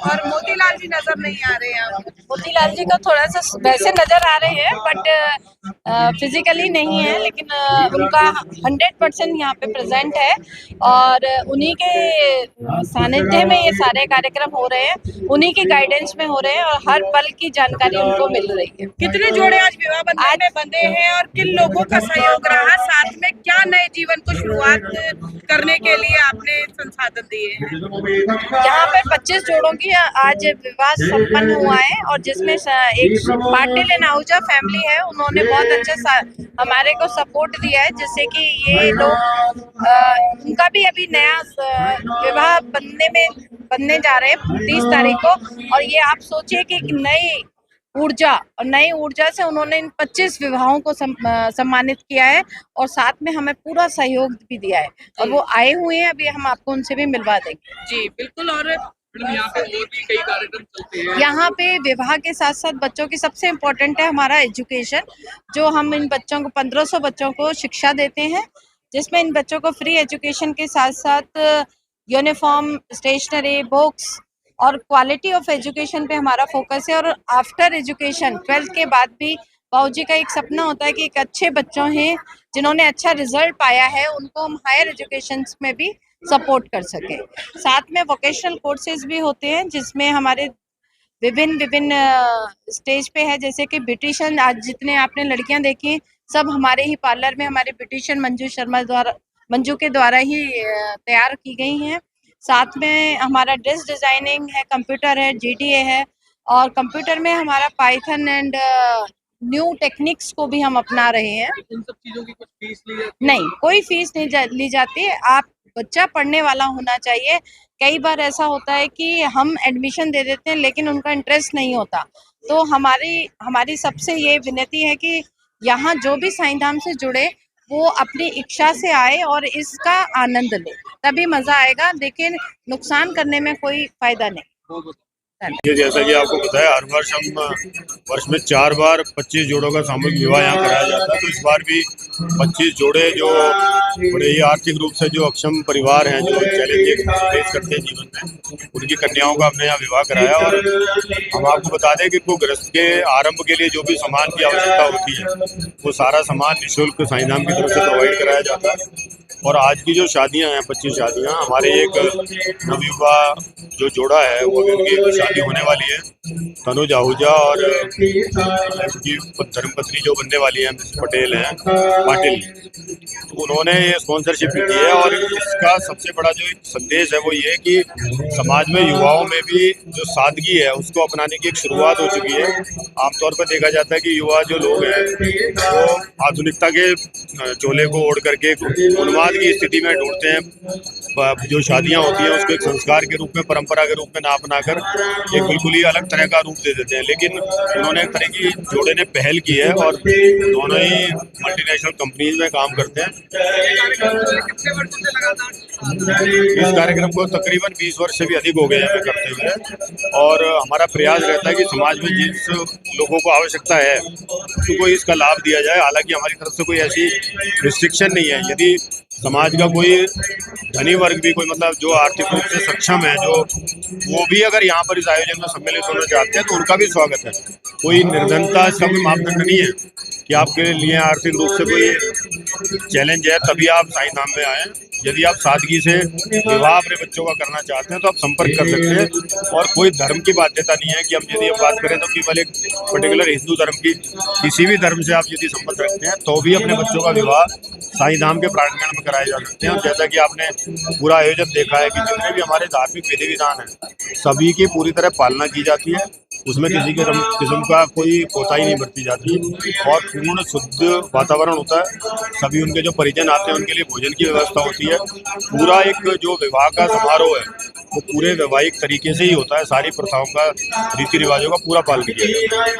और मोतीलाल जी नजर नहीं आ रहे हैं। मोतीलाल जी को थोड़ा सा वैसे नजर आ रहे हैं बट फिजिकली नहीं है, लेकिन उनका 100% यहाँ पे प्रेजेंट है और उन्हीं के सानिध्य में ये सारे कार्यक्रम हो रहे हैं, उन्हीं की गाइडेंस में हो रहे हैं और हर पल की जानकारी उनको मिल रही है। कितने जोड़े आज विवाह बंधन में बंधे हैं और किन लोगों का सहयोग रहा, साथ में क्या नए जीवन को शुरुआत करने के लिए आपने संसाधन दिए हैं? यहाँ पे 25 जोड़ों की आज विवाह संपन्न हुआ है और जिसमें एक पाटिल एंड आहूजा फैमिली है, उन्होंने बहुत अच्छा हमारे को सपोर्ट दिया है, जिससे कि ये लोग उनका भी अभी नया विवाह बनने जा रहे हैं 30 तारीख को। और ये आप सोचिए कि नई ऊर्जा से उन्होंने इन 25 विवाहों को सम्मानित किया है और साथ में हमें पूरा सहयोग भी दिया है और वो आए हुए हैं, अभी हम आपको उनसे भी मिलवा देंगे। जी बिल्कुल। और यहाँ पे और भी कई कार्यक्रम चलते हैं। यहाँ पे विवाह के साथ साथ बच्चों की सबसे इम्पोर्टेंट है हमारा एजुकेशन, जो हम इन बच्चों को 1500 बच्चों को शिक्षा देते हैं, जिसमें इन बच्चों को फ्री एजुकेशन के साथ साथ यूनिफॉर्म, स्टेशनरी, बुक्स और क्वालिटी ऑफ एजुकेशन पे हमारा फोकस है। और आफ्टर एजुकेशन 12th के बाद भी बाबूजी का एक सपना होता है कि एक अच्छे बच्चों हैं जिन्होंने अच्छा रिजल्ट पाया है, उनको हम हायर एजुकेशन में भी सपोर्ट कर सके। साथ में वोकेशनल कोर्सेज भी होते हैं जिसमें हमारे विभिन्न स्टेज पे है, जैसे कि ब्यूटिशियन, आज जितने आपने लड़कियां देखी सब हमारे ही पार्लर में हमारे ब्यूटिशियन मंजू के द्वारा ही तैयार की गई हैं। साथ में हमारा ड्रेस डिजाइनिंग है, कंप्यूटर है, जीडीए है और कंप्यूटर में हमारा पाइथन एंड न्यू टेक्निक्स को भी हम अपना रहे हैं। इन सब चीजों की कुछ फीस ली जाती है? नहीं, कोई फीस नहीं ली जाती। आप बच्चा पढ़ने वाला होना चाहिए। कई बार ऐसा होता है कि हम एडमिशन दे देते हैं लेकिन उनका इंटरेस्ट नहीं होता, तो हमारी सबसे ये विनती है कि यहाँ जो भी साईं धाम से जुड़े वो अपनी इच्छा से आए और इसका आनंद ले, तभी मजा आएगा। लेकिन नुकसान करने में कोई फायदा नहीं। ये जैसा कि आपको बताया, हर वर्ष हम वर्ष में 4 बार 25 जोड़ों का सामूहिक विवाह यहाँ कराया जाता है। तो इस बार भी 25 जोड़े जो बड़े ही आर्थिक रूप से जो अक्षम परिवार हैं, जो चैलेंजेस फेस करते हैं जीवन में, उनकी कन्याओं का हमने यहाँ विवाह कराया। और हम आपको बता दें कि गृहस्थ के आरंभ के लिए जो भी सामान की आवश्यकता होती है वो सारा सामान निःशुल्क साईं धाम की तरफ से प्रोवाइड कराया जाता है। और आज की जो शादियां हैं, 25 शादियां, हमारे एक नवविवाह जो जोड़ा है वो अभी उनकी शादी होने वाली है, तनुज आहूजा, और उनकी धर्मपत्नी जो बनने वाली है पाटिल, तो उन्होंने ये स्पॉन्सरशिप की है। और इसका सबसे बड़ा जो एक संदेश है वो ये कि समाज में युवाओं में भी जो सादगी है उसको अपनाने की एक शुरुआत हो चुकी है। आमतौर पर देखा जाता है कि युवा जो लोग हैं वो आधुनिकता के चोले को ओढ़ करके उन्माद की स्थिति में ढूंढते हैं। जो शादियां होती हैं उसको एक संस्कार के रूप में, परंपरा के रूप में ना अपनाकर एक बिल्कुल ही अलग तरह का रूप दे देते हैं। लेकिन उन्होंने एक तरह की जोड़े ने पहल की है और दोनों ही मल्टीनेशनल कंपनीज में काम करते हैं। इस कार्यक्रम को तकरीबन 20 वर्ष से भी अधिक हो गए हैं करते हुए, और हमारा प्रयास रहता है कि समाज में जिस लोगों को आवश्यकता है उनको इसका लाभ दिया जाए। हालांकि हमारी तरफ से कोई ऐसी रिस्ट्रिक्शन नहीं है। यदि समाज का कोई धनी वर्ग भी, कोई मतलब जो आर्थिक रूप से सक्षम है, जो वो भी अगर यहाँ पर इस आयोजन में सम्मिलित होना चाहते हैं तो उनका भी स्वागत है। कोई निर्धनता इसका कोई मापदंड नहीं है कि आपके लिए आर्थिक रूप से कोई चैलेंज है तभी आप साईं धाम में आए। यदि आप सादगी से विवाह अपने बच्चों का करना चाहते हैं तो आप संपर्क कर सकते हैं। और कोई धर्म की बाध्यता नहीं है कि हम यदि हम बात करें तो केवल एक पर्टिकुलर हिंदू धर्म की, किसी भी धर्म से आप यदि संबंध रखते हैं तो भी अपने बच्चों का विवाह साईं धाम के प्रांगण में कराए जा सकते हैं। जैसा कि आपने पूरा आयोजन देखा है कि जितने भी हमारे धार्मिक विधि विधान हैं सभी की पूरी तरह पालना की जाती है, उसमें किसी किस्म का कोई कोताही नहीं बरती जाती और पूर्ण शुद्ध वातावरण होता है। सभी उनके जो परिजन आते हैं उनके लिए भोजन की व्यवस्था होती है। पूरा एक जो विवाह का समारोह है वो पूरे वैवाहिक तरीके से ही होता है। सारी प्रथाओं का, रीति रिवाजों का पूरा पालन किया जाता है।